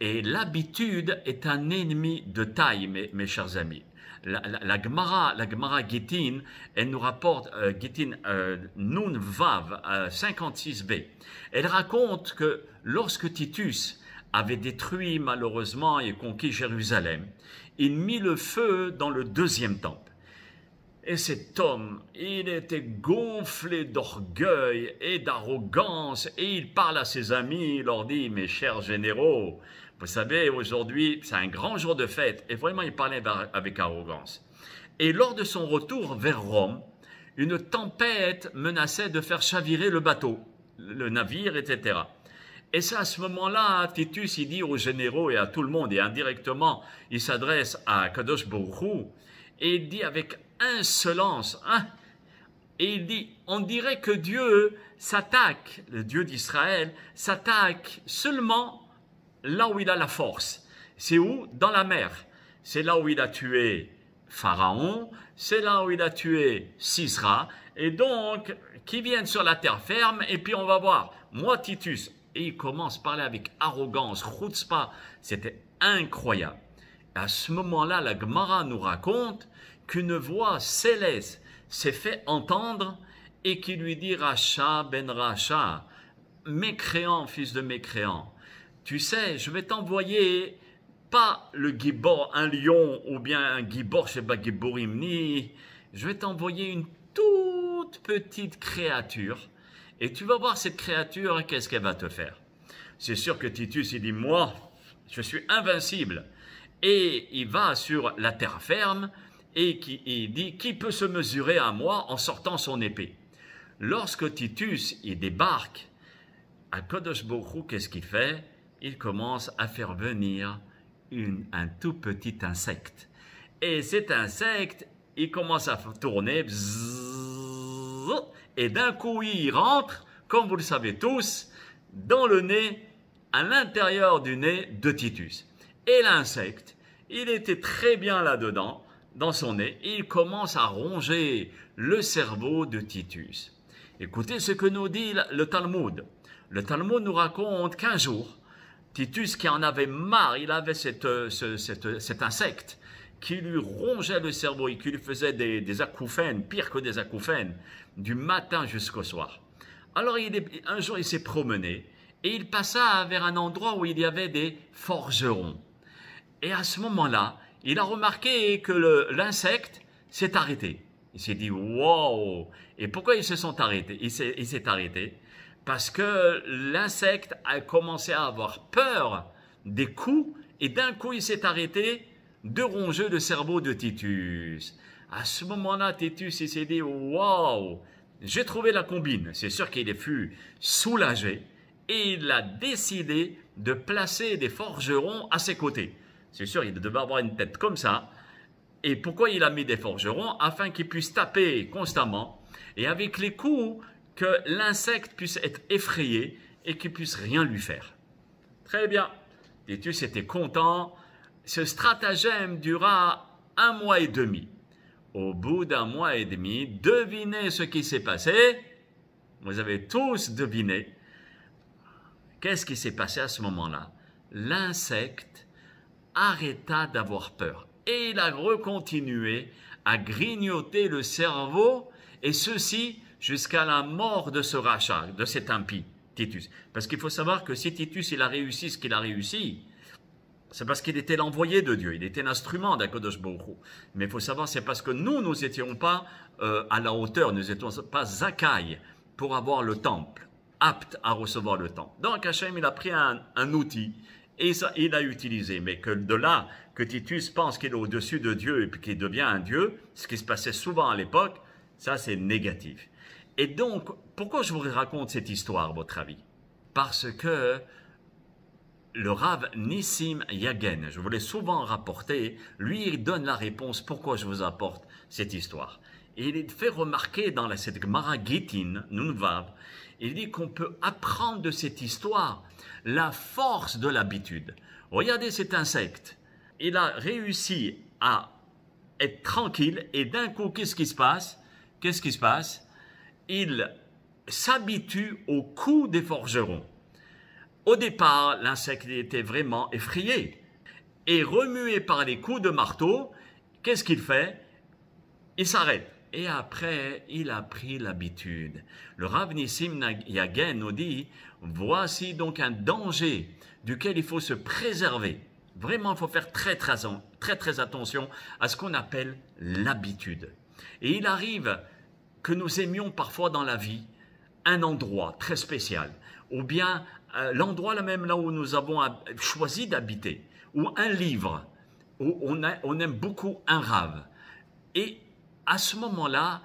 Et l'habitude est un ennemi de taille, mes chers amis. La Gemara Gittin, elle nous rapporte, Gittin Nun Vav 56b, elle raconte que lorsque Titus avait détruit malheureusement et conquis Jérusalem, il mit le feu dans le deuxième temple. Et cet homme, il était gonflé d'orgueil et d'arrogance, et il parle à ses amis, il leur dit, mes chers généraux, vous savez, aujourd'hui, c'est un grand jour de fête, et vraiment, il parlait avec arrogance. Et lors de son retour vers Rome, une tempête menaçait de faire chavirer le bateau, le navire, etc. Et c'est à ce moment-là, Titus, il dit aux généraux et à tout le monde, et indirectement, il s'adresse à Kadosh Baruch Hu, et il dit avec insolence, et il dit, on dirait que Dieu s'attaque, le Dieu d'Israël, s'attaque seulement là où il a la force. C'est où? Dans la mer. C'est là où il a tué Pharaon, c'est là où il a tué Sisra, et donc, qui viennent sur la terre ferme, et puis on va voir, moi Titus, et il commence à parler avec arrogance, chutzpah, c'était incroyable. À ce moment-là, la Gemara nous raconte qu'une voix céleste s'est fait entendre et qui lui dit Racha ben Racha, mécréant, fils de mécréant. Tu sais, je vais t'envoyer pas le gibor, un lion ou bien un gibor, je sais pas, giborimni. Je vais t'envoyer une toute petite créature et tu vas voir cette créature, qu'est-ce qu'elle va te faire. C'est sûr que Titus, il dit, moi, je suis invincible. Et il va sur la terre ferme et il dit, qui peut se mesurer à moi en sortant son épée? Lorsque Titus, il débarque, à Kadosh Baruch Hu, qu'est-ce qu'il fait? Il commence à faire venir un tout petit insecte. Et cet insecte, il commence à tourner, bzzz, et d'un coup, il rentre, comme vous le savez tous, dans le nez, à l'intérieur du nez de Titus. Et l'insecte, il était très bien là-dedans, dans son nez, et il commence à ronger le cerveau de Titus. Écoutez ce que nous dit le Talmud. Le Talmud nous raconte qu'un jour, Titus, qui en avait marre, il avait cet insecte qui lui rongeait le cerveau et qui lui faisait des acouphènes, pire que des acouphènes, du matin jusqu'au soir. Alors un jour, il s'est promené et il passa vers un endroit où il y avait des forgerons. Et à ce moment-là, il a remarqué que l'insecte s'est arrêté. Il s'est dit, wow! Et pourquoi ils se sont arrêtés? Il s'est arrêté parce que l'insecte a commencé à avoir peur des coups et d'un coup, il s'est arrêté de ronger le cerveau de Titus. À ce moment-là, Titus, il s'est dit, wow! J'ai trouvé la combine. C'est sûr qu'il fut soulagé et il a décidé de placer des forgerons à ses côtés. C'est sûr, il devait avoir une tête comme ça. Et pourquoi il a mis des forgerons? Afin qu'il puisse taper constamment et avec les coups que l'insecte puisse être effrayé et qu'il puisse rien lui faire. Très bien. Titus était content. Ce stratagème dura 1 mois et demi. Au bout d'1 mois et demi, devinez ce qui s'est passé. Vous avez tous deviné. Qu'est-ce qui s'est passé à ce moment-là? L'insecte arrêta d'avoir peur et il a recontinué à grignoter le cerveau et ceci jusqu'à la mort de ce rachat, de cet impie, Titus. Parce qu'il faut savoir que si Titus il a réussi ce qu'il a réussi, c'est parce qu'il était l'envoyé de Dieu, il était l'instrument d'Akadosh Baruch Hu. Mais il faut savoir, c'est parce que nous n'étions pas à la hauteur, nous n'étions pas zakai pour avoir le temple, apte à recevoir le temple. Donc Hachem, il a pris un outil et ça, il l'a utilisé. Mais que de là, que Titus pense qu'il est au-dessus de Dieu et puis qu'il devient un Dieu, ce qui se passait souvent à l'époque, ça c'est négatif. Et donc, pourquoi je vous raconte cette histoire, à votre avis? Parce que le Rav Nissim Yagen, je vous l'ai souvent rapporté, lui il donne la réponse pourquoi je vous apporte cette histoire. Et il fait remarquer dans cette Gemara Gittin, Nunvav, il dit qu'on peut apprendre de cette histoire la force de l'habitude. Regardez cet insecte, il a réussi à être tranquille et d'un coup, qu'est-ce qui se passe? Qu'est-ce qui se passe? Il s'habitue au coup des forgerons. Au départ, l'insecte était vraiment effrayé. Et remué par les coups de marteau, qu'est-ce qu'il fait? Il s'arrête. Et après, il a pris l'habitude. Le Rav Nissim Yagen nous dit, voici donc un danger duquel il faut se préserver. Vraiment, il faut faire très attention à ce qu'on appelle l'habitude. Et il arrive que nous aimions parfois dans la vie un endroit très spécial, ou bien l'endroit là même là où nous avons choisi d'habiter, ou un livre, où on aime beaucoup un Rav. Et à ce moment-là,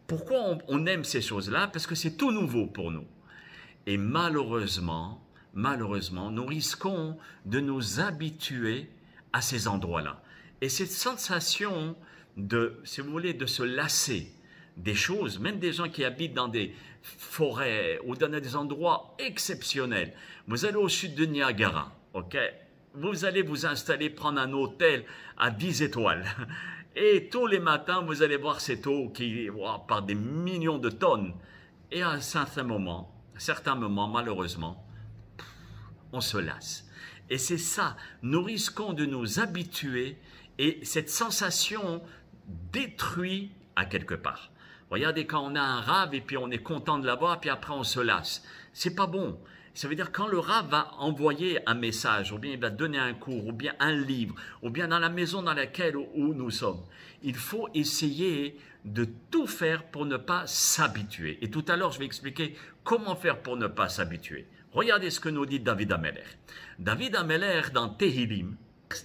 pourquoi on aime ces choses-là? Parce que c'est tout nouveau pour nous. Et malheureusement, nous risquons de nous habituer à ces endroits-là. Et cette sensation si vous voulez, de se lasser des choses, même des gens qui habitent dans des forêts ou dans des endroits exceptionnels. Vous allez au sud de Niagara, ok? Vous allez vous installer, prendre un hôtel à 10 étoiles. Et tous les matins, vous allez voir cette eau qui, par des millions de tonnes. Et à un certain moment, malheureusement, on se lasse. Et c'est ça, nous risquons de nous habituer et cette sensation détruit à quelque part. Regardez, quand on a un Rav et puis on est content de l'avoir, puis après on se lasse. C'est pas bon. Ça veut dire quand le Rav va envoyer un message, ou bien il va donner un cours, ou bien un livre, ou bien dans la maison dans laquelle où nous sommes, il faut essayer de tout faire pour ne pas s'habituer. Et tout à l'heure, je vais expliquer comment faire pour ne pas s'habituer. Regardez ce que nous dit David Ameler. David Ameler dans Tehillim,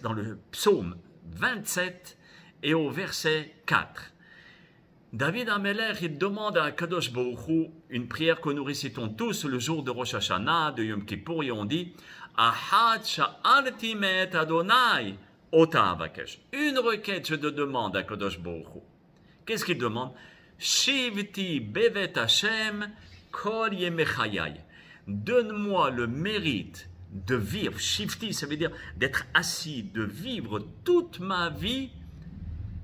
dans le psaume 27 et au verset 4. David Ameler, il demande à Kadosh Baruch Hu une prière que nous récitons tous le jour de Rosh Hashanah, de Yom Kippour, et on dit Ahad sha'alti met Adonai ota avakesh. Une requête, je te demande à Kadosh Baruch Hu. Qu'est-ce qu'il demande? Shivti bevet Hashem kol yemechayai. Donne-moi le mérite de vivre. Shivti, ça veut dire d'être assis, de vivre toute ma vie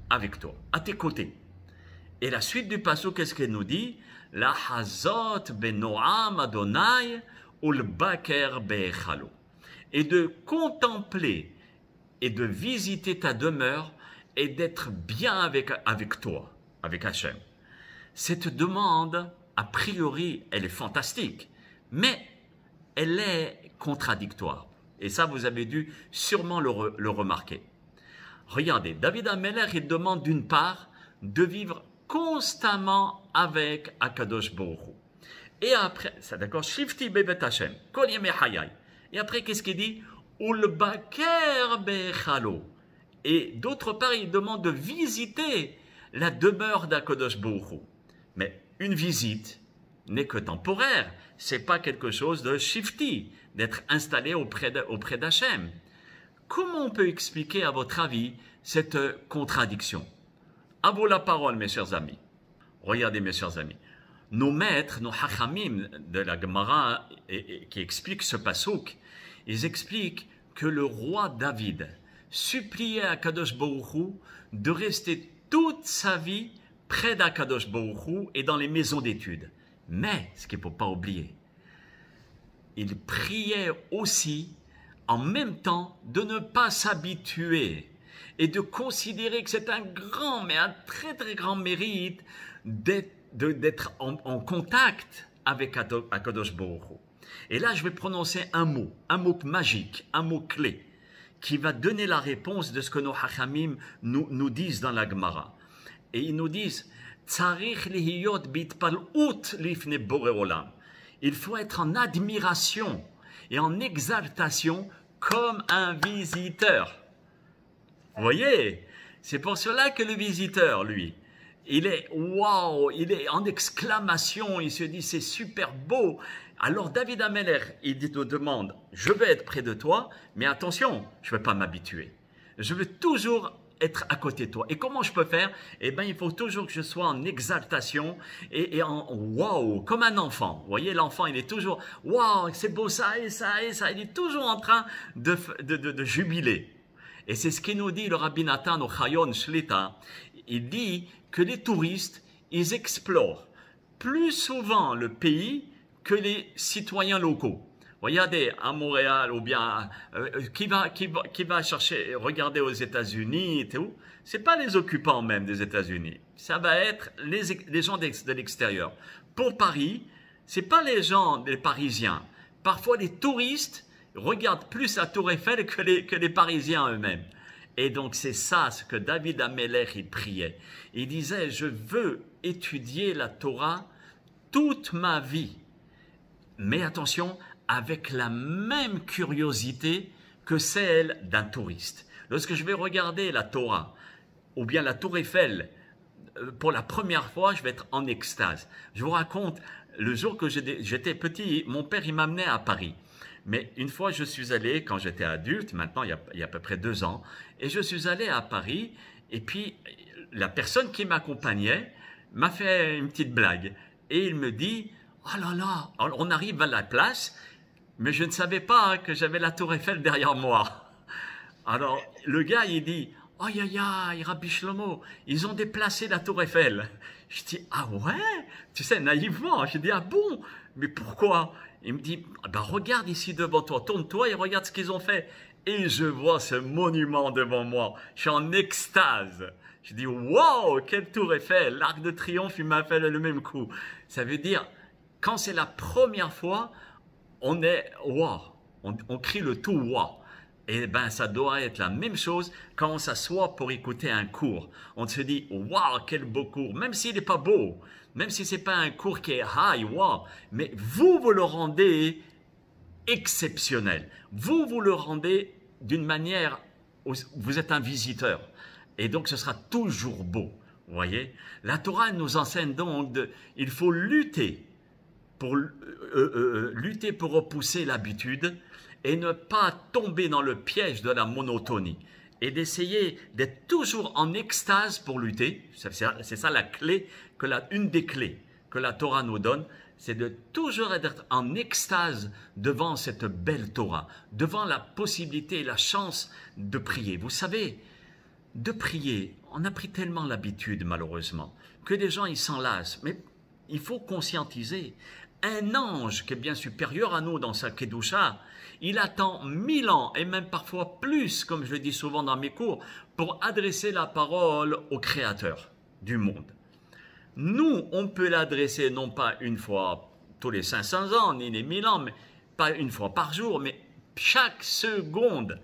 avec toi, à tes côtés. Et la suite du passage, qu'est-ce qu'elle nous dit? La hazot benoam Adonai ul baker be'echalo. Et de contempler et de visiter ta demeure et d'être bien avec toi, avec Hachem. Cette demande, a priori, elle est fantastique, mais elle est contradictoire. Et ça, vous avez dû sûrement le remarquer. Regardez, David Ameler, il demande d'une part de vivre constamment avec Akadosh Baruch Hu. Et après, c'est d'accord, Shifti bebet Hashem, kol yemei hayai. Et après, qu'est-ce qu'il dit? Ul baker be'echalo. Et d'autre part, il demande de visiter la demeure d'Akadosh Baruch Hu. Mais une visite n'est que temporaire. C'est pas quelque chose de shifti, d'être installé auprès d'Hachem. Comment on peut expliquer, à votre avis, cette contradiction? À vous la parole, mes chers amis. Regardez, mes chers amis. Nos maîtres, nos hachamim de la Gemara, qui expliquent ce pasouk, ils expliquent que le roi David suppliait à Kadosh Baruch Hu de rester toute sa vie près d'Akadosh Baruch Hu et dans les maisons d'études. Mais, ce qu'il ne faut pas oublier, il priait aussi en même temps de ne pas s'habituer et de considérer que c'est un grand, mais un très très grand mérite d'être en contact avec Akadosh Baruch Hu. Et là, je vais prononcer un mot magique, un mot clé, qui va donner la réponse de ce que nos hachamim nous disent dans la Gemara. Et ils nous disent, Tzarich lihiyot bitpal'ut lifnei borei olam. Il faut être en admiration et en exaltation comme un visiteur. Vous voyez, c'est pour cela que le visiteur, lui, il est waouh, il est en exclamation, il se dit c'est super beau. Alors David Ameler, il nous demande, je vais être près de toi, mais attention, je ne vais pas m'habituer. Je veux toujours être à côté de toi. Et comment je peux faire? Eh bien, il faut toujours que je sois en exaltation et en waouh, comme un enfant. Vous voyez, l'enfant, il est toujours waouh, c'est beau ça et ça et ça. Il est toujours en train de jubiler. Et c'est ce qu'il nous dit le Rabbi Nathan au Chayon Shlita. Il dit que les touristes, ils explorent plus souvent le pays que les citoyens locaux. Regardez, à Montréal, ou bien qui va chercher, regarder aux États-Unis et tout, c'est pas les occupants même des États-Unis. Ça va être les gens de l'extérieur. Pour Paris, c'est pas les Parisiens. Parfois, les touristes regardent plus la Tour Eiffel que les Parisiens eux-mêmes. Et donc, c'est ça ce que David Ameller, il priait. Il disait, je veux étudier la Torah toute ma vie. Mais attention, avec la même curiosité que celle d'un touriste. Lorsque je vais regarder la Torah, ou bien la Tour Eiffel, pour la première fois, je vais être en extase. Je vous raconte, le jour que j'étais petit, mon père, il m'amenait à Paris. Mais une fois, je suis allé, quand j'étais adulte, maintenant, il y a à peu près 2 ans, et je suis allé à Paris, et puis la personne qui m'accompagnait m'a fait une petite blague. Et il me dit, oh là là, on arrive à la place, mais je ne savais pas que j'avais la Tour Eiffel derrière moi. Alors, le gars, il dit, aïe aïe aïe, Rabbi Shlomo, ils ont déplacé la Tour Eiffel. Je dis, ah ouais? Tu sais, naïvement, je dis, ah bon? Mais pourquoi? Il me dit, ben regarde ici devant toi, tourne-toi et regarde ce qu'ils ont fait. Et je vois ce monument devant moi. Je suis en extase. Je dis, wow, quelle Tour Eiffel! L'Arc de Triomphe, il m'a fait le même coup. Ça veut dire, quand c'est la première fois, on est wow, on crie le tout wow. Et ben ça doit être la même chose quand on s'assoit pour écouter un cours. On se dit waouh, quel beau cours, même s'il n'est pas beau, même si c'est pas un cours qui est high, wow, mais vous le rendez exceptionnel. Vous le rendez d'une manière où vous êtes un visiteur. Et donc ce sera toujours beau. Vous voyez, la Torah nous enseigne donc il faut lutter pour repousser l'habitude et ne pas tomber dans le piège de la monotonie et d'essayer d'être toujours en extase pour lutter. C'est ça la clé, une des clés que la Torah nous donne, c'est de toujours être en extase devant cette belle Torah, devant la possibilité et la chance de prier. Vous savez, de prier, on a pris tellement l'habitude malheureusement que les gens ils s'en lassent, mais il faut conscientiser. Un ange qui est bien supérieur à nous dans sa Kedusha, il attend 1000 ans et même parfois plus, comme je le dis souvent dans mes cours, pour adresser la parole au Créateur du monde. Nous, on peut l'adresser non pas une fois tous les 500 ans, ni les 1000 ans, mais pas une fois par jour, mais chaque seconde.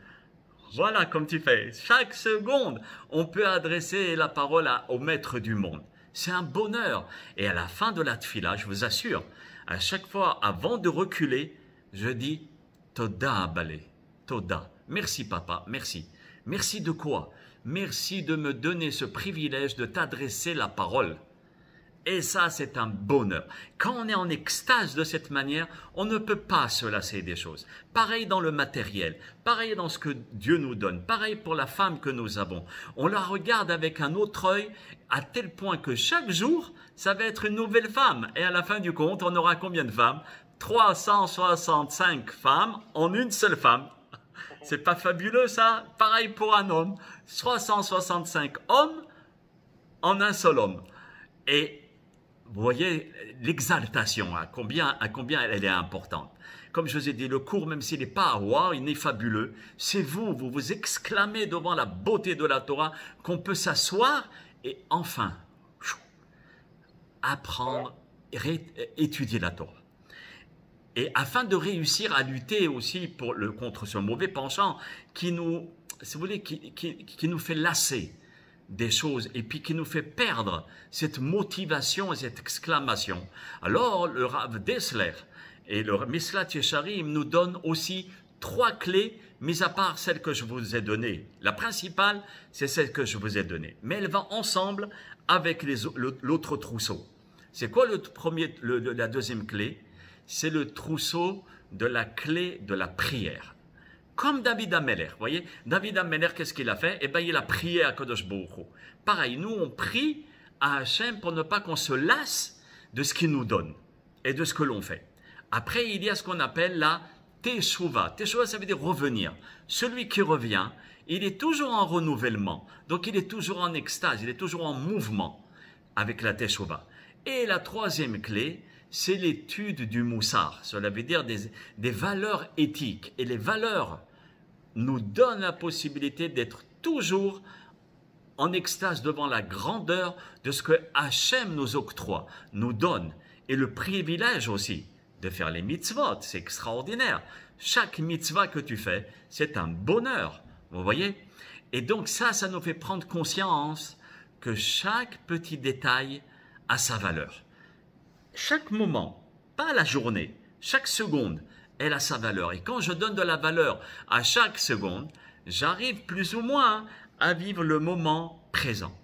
Voilà comme tu fais. Chaque seconde, on peut adresser la parole au Maître du monde. C'est un bonheur. Et à la fin de la tfila, je vous assure, à chaque fois, avant de reculer, je dis Toda Abalé, Toda. Merci papa, merci. Merci de quoi? Merci de me donner ce privilège de t'adresser la parole. Et ça, c'est un bonheur. Quand on est en extase de cette manière, on ne peut pas se lasser des choses. Pareil dans le matériel, pareil dans ce que Dieu nous donne, pareil pour la femme que nous avons. On la regarde avec un autre œil, à tel point que chaque jour, ça va être une nouvelle femme. Et à la fin du compte, on aura combien de femmes? 365 femmes en une seule femme. C'est pas fabuleux ça? Pareil pour un homme. 365 hommes en un seul homme. Et vous voyez l'exaltation, à combien elle est importante. Comme je vous ai dit, le cours, même s'il n'est pas wow, il est fabuleux, c'est vous vous exclamez devant la beauté de la Torah qu'on peut s'asseoir et enfin apprendre, étudier la Torah. Et afin de réussir à lutter aussi contre ce mauvais penchant qui nous, si vous voulez, qui nous fait lasser des choses et puis qui nous fait perdre cette motivation et cette exclamation. Alors, le Rav Dessler et le Mislat Yesharim nous donnent aussi 3 clés, mis à part celles que je vous ai données. La principale, c'est celle que je vous ai donnée. Mais elle va ensemble avec l'autre trousseau. C'est quoi la deuxième clé? C'est le trousseau de la clé de la prière. Comme David Ameller, vous voyez, David Ameller, qu'est-ce qu'il a fait? Eh bien, il a prié à Kadosh Baruch Hu. Pareil, nous, on prie à Hachem pour ne pas qu'on se lasse de ce qu'il nous donne et de ce que l'on fait. Après, il y a ce qu'on appelle la Teshuvah. Teshuvah, ça veut dire revenir. Celui qui revient, il est toujours en renouvellement. Donc, il est toujours en extase, il est toujours en mouvement avec la Teshuvah. Et la troisième clé, c'est l'étude du moussar. Cela veut dire des valeurs éthiques. Et les valeurs nous donnent la possibilité d'être toujours en extase devant la grandeur de ce que Hachem nous octroie, nous donne. Et le privilège aussi de faire les mitzvot, c'est extraordinaire. Chaque mitzvah que tu fais, c'est un bonheur. Vous voyez? Et donc ça nous fait prendre conscience que chaque petit détail a sa valeur. Chaque moment, pas la journée, chaque seconde, elle a sa valeur. Et quand je donne de la valeur à chaque seconde, j'arrive plus ou moins à vivre le moment présent.